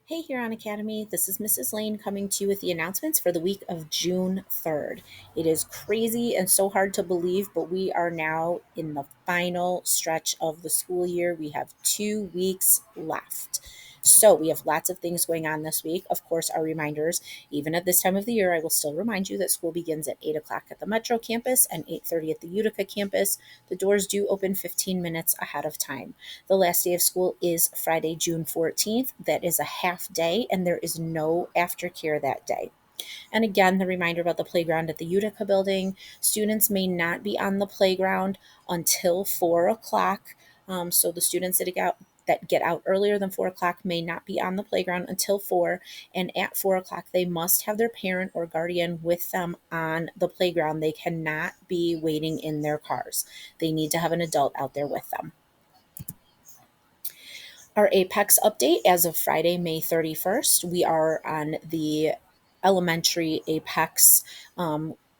Hey, Huron Academy. This is Mrs. Lane coming to you with the announcements for the week of June 3rd. It is crazy and so hard to believe, but we are now in the final stretch of the school year. We have 2 weeks left. So we have lots of things going on this week. Of course, our reminders, even at this time of the year, I will still remind you that school begins at 8 o'clock at the Metro campus and 8:30 at the Utica campus. The doors do open 15 minutes ahead of time. The last day of school is Friday, June 14th. That is a half day, and there is no aftercare that day. And again, the reminder about the playground at the Utica building. Students may not be on the playground until 4 o'clock. So the students that get out earlier than 4 o'clock may not be on the playground until 4. And at 4 o'clock, they must have their parent or guardian with them on the playground. They cannot be waiting in their cars. They need to have an adult out there with them. Our Apex update as of Friday, May 31st. We are on the elementary Apex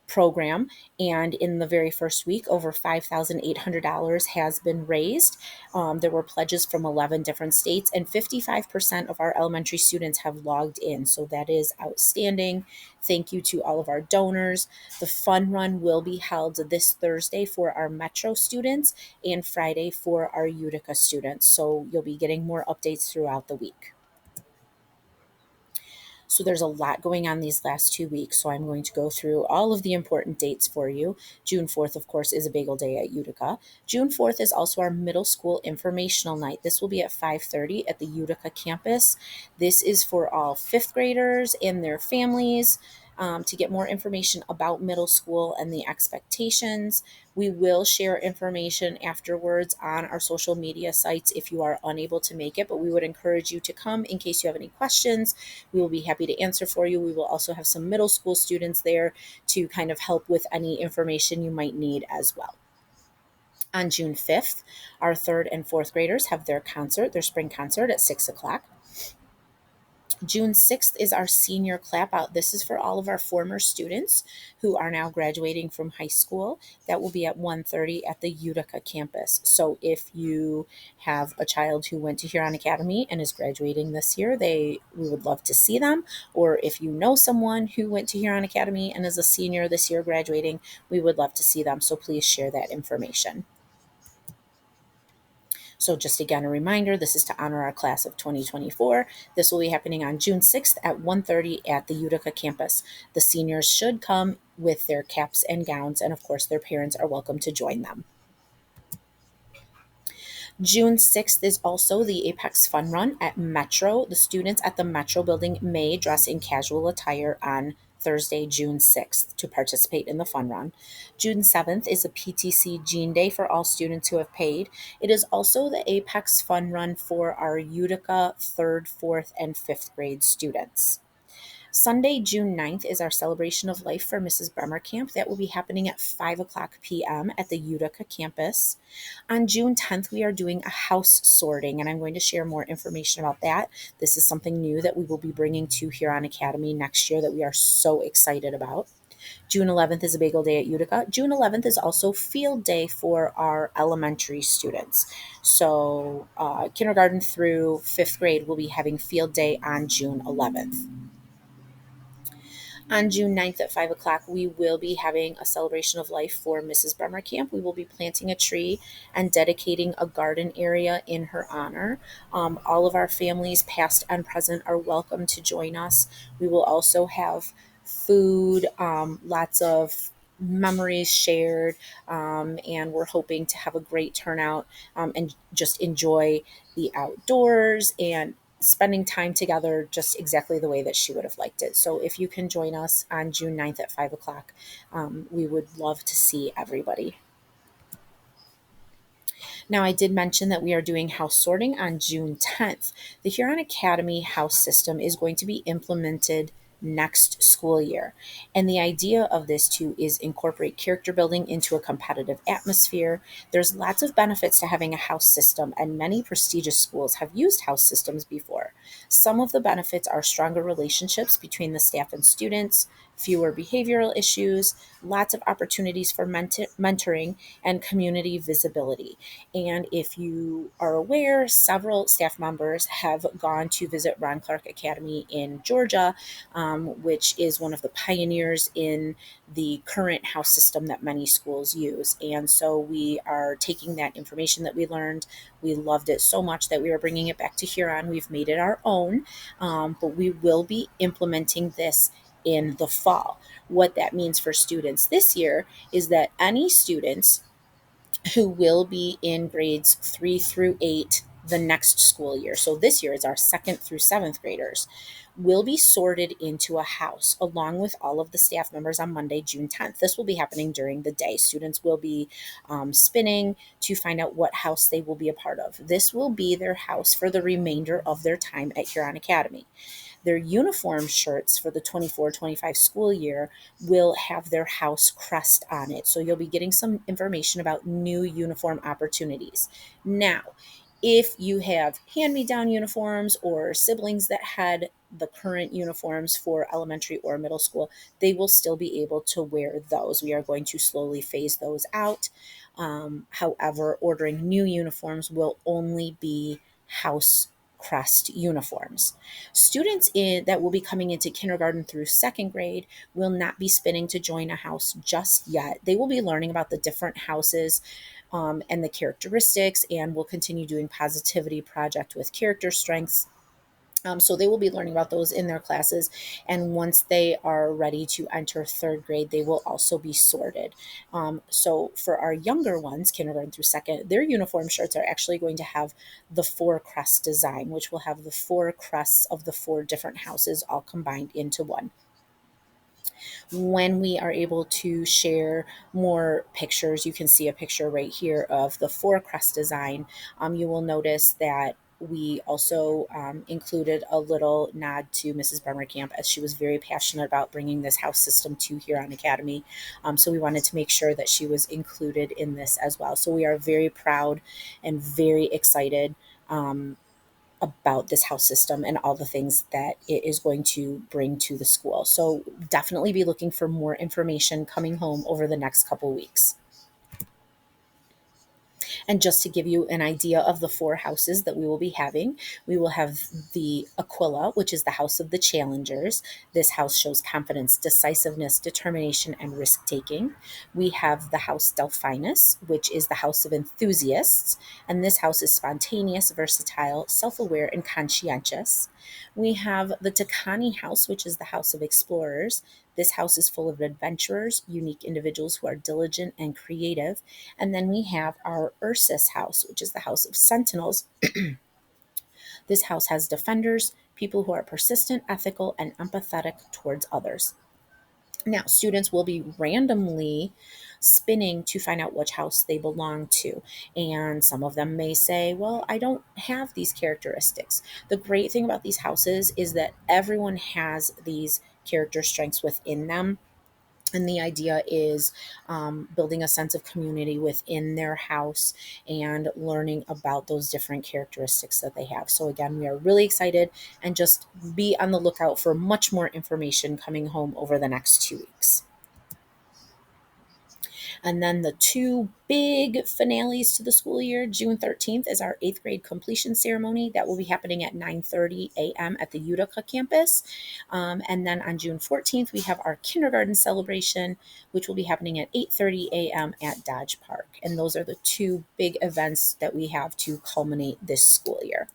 program, and in the very first week, over $5,800 has been raised. There were pledges from 11 different states, and 55% of our elementary students have logged in. So that is outstanding. Thank you to all of our donors. The fun run will be held this Thursday for our Metro students and Friday for our Utica students. So you'll be getting more updates throughout the week. So there's a lot going on these last 2 weeks. So I'm going to go through all of the important dates for you. June 4th, of course, is a bagel day at Utica. June 4th is also our middle school informational night. This will be at 5:30 at the Utica campus. This is for all fifth graders and their families. To get more information about middle school and the expectations. We will share information afterwards on our social media sites if you are unable to make it, but we would encourage you to come in case you have any questions. We will be happy to answer for you. We will also have some middle school students there to kind of help with any information you might need as well. On June 5th, our third and fourth graders have their spring concert at 6 o'clock. June 6th is our senior clap out. This is for all of our former students who are now graduating from high school. That will be at 1:30 at the Utica campus. So if you have a child who went to Huron Academy and is graduating this year, we would love to see them. Or if you know someone who went to Huron Academy and is a senior this year graduating, we would love to see them. So please share that information. So just again, a reminder, this is to honor our class of 2024. This will be happening on June 6th at 1:30 at the Utica campus. The seniors should come with their caps and gowns, and of course, their parents are welcome to join them. June 6th is also the Apex Fun Run at Metro. The students at the Metro building may dress in casual attire on Thursday, June 6th to participate in the fun run. June 7th is a PTC Jean Day for all students who have paid. It is also the Apex Fun Run for our Utica 3rd, 4th, and 5th grade students. Sunday, June 9th is our celebration of life for Mrs. Bremer Camp. That will be happening at 5 o'clock p.m. at the Utica campus. On June 10th, we are doing a house sorting, and I'm going to share more information about that. This is something new that we will be bringing to Huron Academy next year that we are so excited about. June 11th is a bagel day at Utica. June 11th is also field day for our elementary students. So, kindergarten through fifth grade will be having field day on June 11th. On June 9th at 5 o'clock, we will be having a celebration of life for Mrs. Bremer Camp. We will be planting a tree and dedicating a garden area in her honor. All of our families, past and present, are welcome to join us. We will also have food, lots of memories shared, and we're hoping to have a great turnout and just enjoy the outdoors and spending time together just exactly the way that she would have liked it. So if you can join us on June 9th at 5 o'clock, we would love to see everybody. Now, I did mention that we are doing house sorting on June 10th. The Huron Academy house system is going to be implemented next school year. And the idea of this too is incorporate character building into a competitive atmosphere. There's lots of benefits to having a house system, and many prestigious schools have used house systems before. Some of the benefits are stronger relationships between the staff and students, fewer behavioral issues, lots of opportunities for mentoring, and community visibility. And if you are aware, several staff members have gone to visit Ron Clark Academy in Georgia, which is one of the pioneers in the current house system that many schools use. And so we are taking that information that we learned. We loved it so much that we are bringing it back to Huron. We've made it our own, but we will be implementing this in the fall. What that means for students this year is that any students who will be in grades 3 through 8 the next school year. So this year is our 2nd through 7th graders, will be sorted into a house along with all of the staff members on Monday, June 10th. This will be happening during the day. Students will be spinning to find out what house they will be a part of. This will be their house for the remainder of their time at Huron Academy. Their uniform shirts for the 24-25 school year will have their house crest on it. So you'll be getting some information about new uniform opportunities. Now, if you have hand me down uniforms or siblings that had the current uniforms for elementary or middle school, they will still be able to wear those. We are going to slowly phase those out. However, ordering new uniforms will only be house crest uniforms. Students that will be coming into kindergarten through 2nd grade will not be spinning to join a house just yet. They will be learning about the different houses and the characteristics, and we'll continue doing positivity project with character strengths. So they will be learning about those in their classes. And once they are ready to enter 3rd grade, they will also be sorted. So for our younger ones, kindergarten through 2nd, their uniform shirts are actually going to have the 4 crest design, which will have the 4 crests of the 4 different houses all combined into one. When we are able to share more pictures, you can see a picture right here of the 4 crest design. You will notice that we also included a little nod to Mrs. Bremerkamp, as she was very passionate about bringing this house system to Huron Academy. So we wanted to make sure that she was included in this as well. So we are very proud and very excited about this house system and all the things that it is going to bring to the school. So definitely be looking for more information coming home over the next couple weeks. And just to give you an idea of the 4 houses that we will be having, we will have the Aquila, which is the house of the challengers. This house shows confidence, decisiveness, determination, and risk taking. We have the house Delphinus, which is the house of enthusiasts. And this house is spontaneous, versatile, self aware, and conscientious. We have the Takani house, which is the house of explorers. This house is full of adventurers, unique individuals who are diligent and creative. And then we have our Ursus house, which is the house of sentinels. This house has defenders, people who are persistent, ethical, and empathetic towards others. Now, students will be randomly spinning to find out which house they belong to. And some of them may say, well, I don't have these characteristics. The great thing about these houses is that everyone has these character strengths within them. And the idea is building a sense of community within their house and learning about those different characteristics that they have. So, again, we are really excited, and just be on the lookout for much more information coming home over the next 2 weeks. And then the 2 big finales to the school year, June 13th is our 8th grade completion ceremony. That will be happening at 9:30 a.m. at the Utica campus. And then on June 14th, we have our kindergarten celebration, which will be happening at 8:30 a.m. at Dodge Park. And those are the 2 big events that we have to culminate this school year.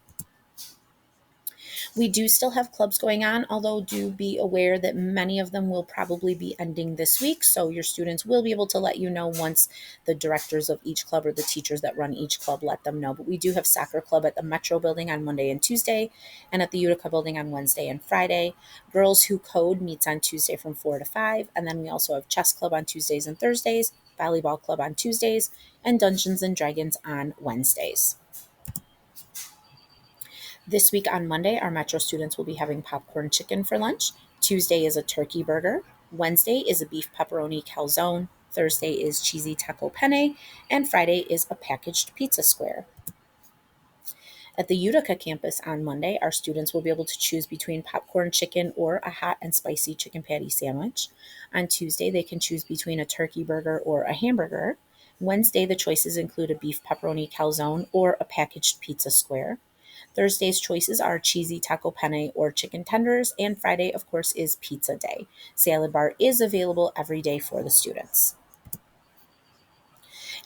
We do still have clubs going on, although do be aware that many of them will probably be ending this week. So your students will be able to let you know once the directors of each club or the teachers that run each club let them know. But we do have soccer club at the Metro building on Monday and Tuesday, and at the Utica building on Wednesday and Friday. Girls Who Code meets on Tuesday from 4 to 5. And then we also have chess club on Tuesdays and Thursdays, volleyball club on Tuesdays, and Dungeons and Dragons on Wednesdays. This week on Monday, our Metro students will be having popcorn chicken for lunch. Tuesday is a turkey burger. Wednesday is a beef pepperoni calzone. Thursday is cheesy taco penne. And Friday is a packaged pizza square. At the Utica campus on Monday, our students will be able to choose between popcorn chicken or a hot and spicy chicken patty sandwich. On Tuesday, they can choose between a turkey burger or a hamburger. Wednesday, the choices include a beef pepperoni calzone or a packaged pizza square. Thursday's choices are cheesy taco penne or chicken tenders, and Friday, of course, is pizza day. Salad bar is available every day for the students.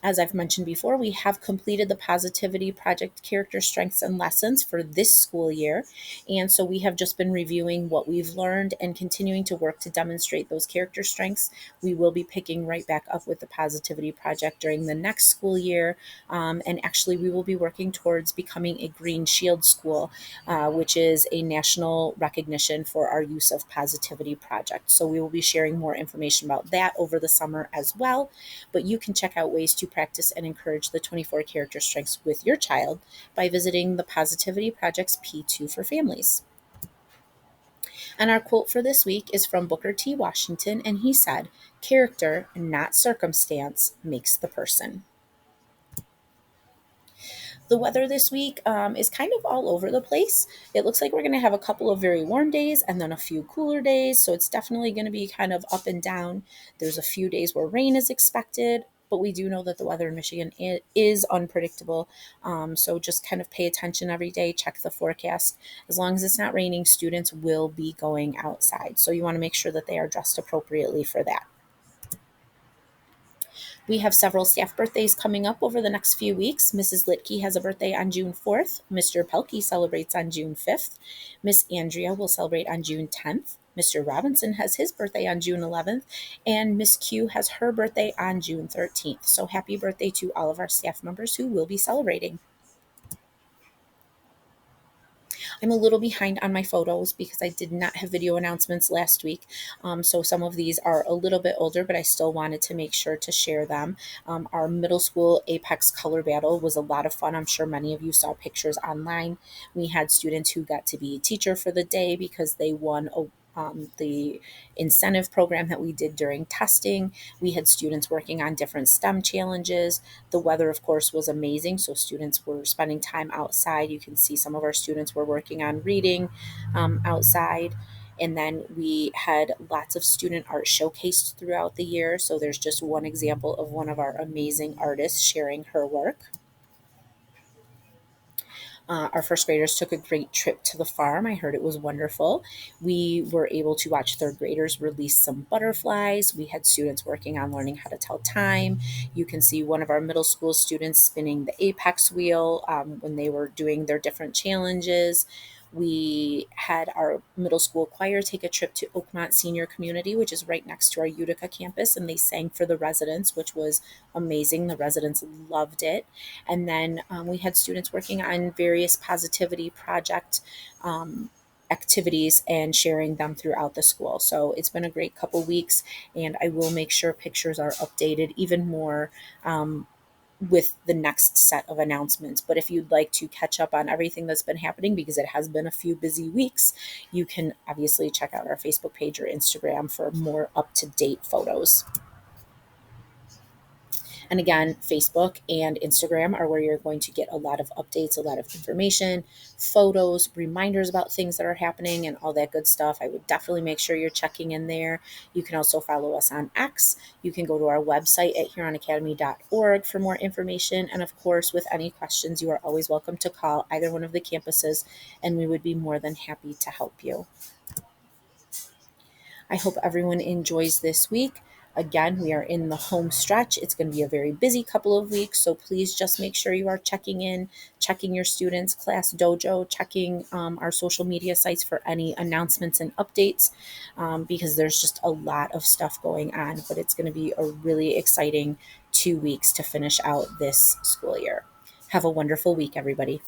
As I've mentioned before, we have completed the Positivity Project Character Strengths and Lessons for this school year. And so we have just been reviewing what we've learned and continuing to work to demonstrate those character strengths. We will be picking right back up with the Positivity Project during the next school year. And actually, we will be working towards becoming a Green Shield school, which is a national recognition for our use of Positivity Project. So we will be sharing more information about that over the summer as well. But you can check out ways to practice and encourage the 24 character strengths with your child by visiting the Positivity Project's P2 for Families. And our quote for this week is from Booker T. Washington, and he said, "Character, not circumstance, makes the person." The weather this week is kind of all over the place. It looks like we're going to have a couple of very warm days and then a few cooler days. So it's definitely going to be kind of up and down. There's a few days where rain is expected, but we do know that the weather in Michigan is unpredictable. So just kind of pay attention every day, check the forecast. As long as it's not raining, students will be going outside. So you want to make sure that they are dressed appropriately for that. We have several staff birthdays coming up over the next few weeks. Mrs. Litke has a birthday on June 4th. Mr. Pelkey celebrates on June 5th. Miss Andrea will celebrate on June 10th. Mr. Robinson has his birthday on June 11th, and Miss Q has her birthday on June 13th. So happy birthday to all of our staff members who will be celebrating. I'm a little behind on my photos because I did not have video announcements last week. So some of these are a little bit older, but I still wanted to make sure to share them. Our middle school Apex color battle was a lot of fun. I'm sure many of you saw pictures online. We had students who got to be teacher for the day because they won the incentive program that we did during testing. We had students working on different STEM challenges. The weather, of course, was amazing, so students were spending time outside. You can see some of our students were working on reading outside. And then we had lots of student art showcased throughout the year. So there's just one example of one of our amazing artists sharing her work. Our first graders took a great trip to the farm. I heard it was wonderful. We were able to watch third graders release some butterflies. We had students working on learning how to tell time. You can see one of our middle school students spinning the apex wheel when they were doing their different challenges. We had our middle school choir take a trip to Oakmont Senior Community, which is right next to our Utica campus, and they sang for the residents, which was amazing. The residents loved it. And then we had students working on various positivity project activities and sharing them throughout the school. So it's been a great couple weeks, and I will make sure pictures are updated even more with the next set of announcements. But if you'd like to catch up on everything that's been happening, because it has been a few busy weeks, you can obviously check out our Facebook page or Instagram for more up-to-date photos. And again, Facebook and Instagram are where you're going to get a lot of updates, a lot of information, photos, reminders about things that are happening, and all that good stuff. I would definitely make sure you're checking in there. You can also follow us on X. You can go to our website at huronacademy.org for more information. And of course, with any questions, you are always welcome to call either one of the campuses, and we would be more than happy to help you. I hope everyone enjoys this week. Again, we are in the home stretch. It's going to be a very busy couple of weeks, so please just make sure you are checking in, checking your students' class dojo, checking our social media sites for any announcements and updates because there's just a lot of stuff going on, but it's going to be a really exciting 2 weeks to finish out this school year. Have a wonderful week, everybody.